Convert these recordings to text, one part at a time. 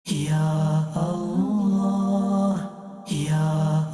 یا اللہ یا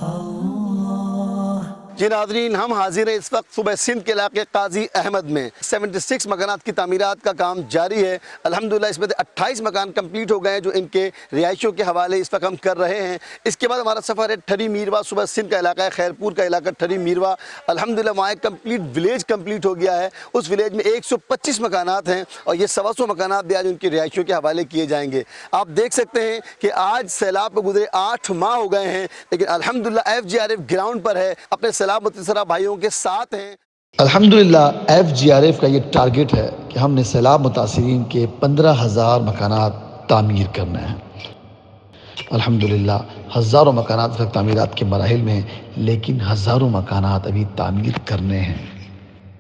اللہ۔ جی ناظرین، ہم حاضر ہیں اس وقت صوبہ سندھ کے علاقے قاضی احمد میں 76 مکانات کی تعمیرات کا کام جاری ہے۔ الحمدللہ اس میں 28 مکان کمپلیٹ ہو گئے ہیں جو ان کے رہائشوں کے حوالے اس وقت ہم کر رہے ہیں۔ اس کے بعد ہمارا سفر ہے ٹھری میروا، صوبہ سندھ کا علاقہ ہے خیرپور کا علاقہ ٹھری میروا۔ الحمدللہ وہاں ایک کمپلیٹ ولیج کمپلیٹ ہو گیا ہے۔ اس ولیج میں 125 مکانات ہیں اور یہ 125 مکانات بھی آج ان کی رہائشوں کے حوالے کیے جائیں گے۔ آپ دیکھ سکتے ہیں کہ آج سیلاب کو گزرے 8 ماہ ہو گئے ہیں، لیکن الحمدللہ FGRF گراؤنڈ پر ہے، اپنے سیلاب متاثرہ بھائیوں کے ساتھ ہیں۔ الحمدللہ FGRF کا یہ ٹارگٹ ہے کہ ہم نے سیلاب متاثرین کے 15,000 مکانات تعمیر کرنے ہیں۔ الحمدللہ ہزاروں مکانات تک تعمیرات کے مراحل میں ہیں، لیکن ہزاروں مکانات ابھی تعمیر کرنے ہیں۔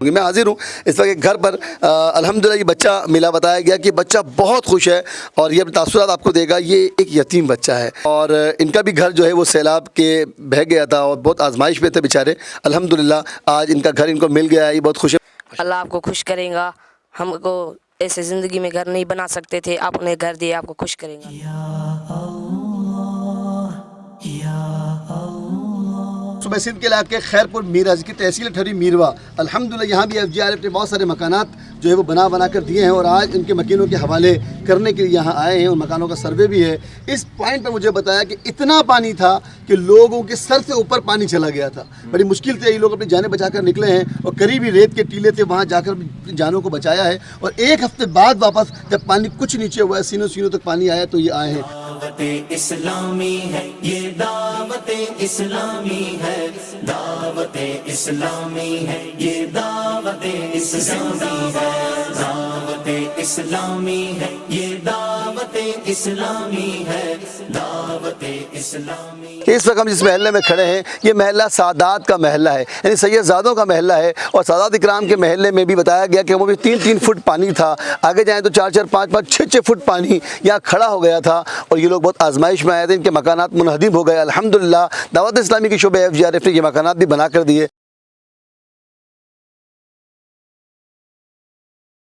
میں حاضر ہوں اس وقت گھر پر۔ الحمدللہ یہ بچہ ملا، بتایا گیا کہ بچہ بہت خوش ہے اور یہ اپنے تاثرات آپ کو دے گا۔ یہ ایک یتیم بچہ ہے اور ان کا بھی گھر جو ہے وہ سیلاب کے بہہ گیا تھا اور بہت آزمائش میں تھے بیچارے۔ الحمدللہ آج ان کا گھر ان کو مل گیا ہے، یہ بہت خوش ہے۔ اللہ آپ کو خوش کرے گا۔ ہم کو ایسے زندگی میں گھر نہیں بنا سکتے تھے، آپ نے گھر دیا، آپ کو خوش کرے گا۔ یا اللہ یا اللہ۔ صوبہ سندھ کے علاقے خیرپور میرا کی تحصیل ہے ٹھری میروا۔ الحمدللہ یہاں بھی FGRF نے بہت سارے مکانات جو ہے وہ بنا کر دیے ہیں اور آج ان کے مکینوں کے حوالے کرنے کے لیے یہاں آئے ہیں۔ ان مکانوں کا سروے بھی ہے۔ اس پوائنٹ پہ مجھے بتایا کہ اتنا پانی تھا کہ لوگوں کے سر سے اوپر پانی چلا گیا تھا، بڑی مشکل سے یہ لوگ اپنی جانیں بچا کر نکلے ہیں اور قریبی ریت کے ٹیلے تھے، وہاں جا کر جانوں کو بچایا ہے۔ اور ایک ہفتے بعد واپس جب پانی کچھ نیچے ہوا ہے، سینوں تک پانی آیا، تو یہ آئے ہیں۔ دعوت اسلامی ہے یہ، دعوت اسلامی ہے، دعوت اسلامی ہے یہ، دعوت اسلامی ہے، دعوت اسلامی ہے یہ، دعوت اسلامی ہے، دعوت اسلامی۔ اس وقت ہم جس محلے میں کھڑے ہیں یہ محلہ سادات کا محلہ ہے، یعنی سید زادوں کا محلہ ہے۔ اور سادات اکرام کے محلے میں بھی بتایا گیا کہ وہ بھی 3 فٹ پانی تھا، آگے جائیں تو 4 5 6 فٹ پانی یہاں کھڑا ہو گیا تھا اور یہ لوگ بہت آزمائش میں آئے تھے، ان کے مکانات منہدم ہو گئے۔ الحمدللہ دعوت اسلامی کے شعبہ FGRF نے یہ مکانات بھی بنا کر دیے۔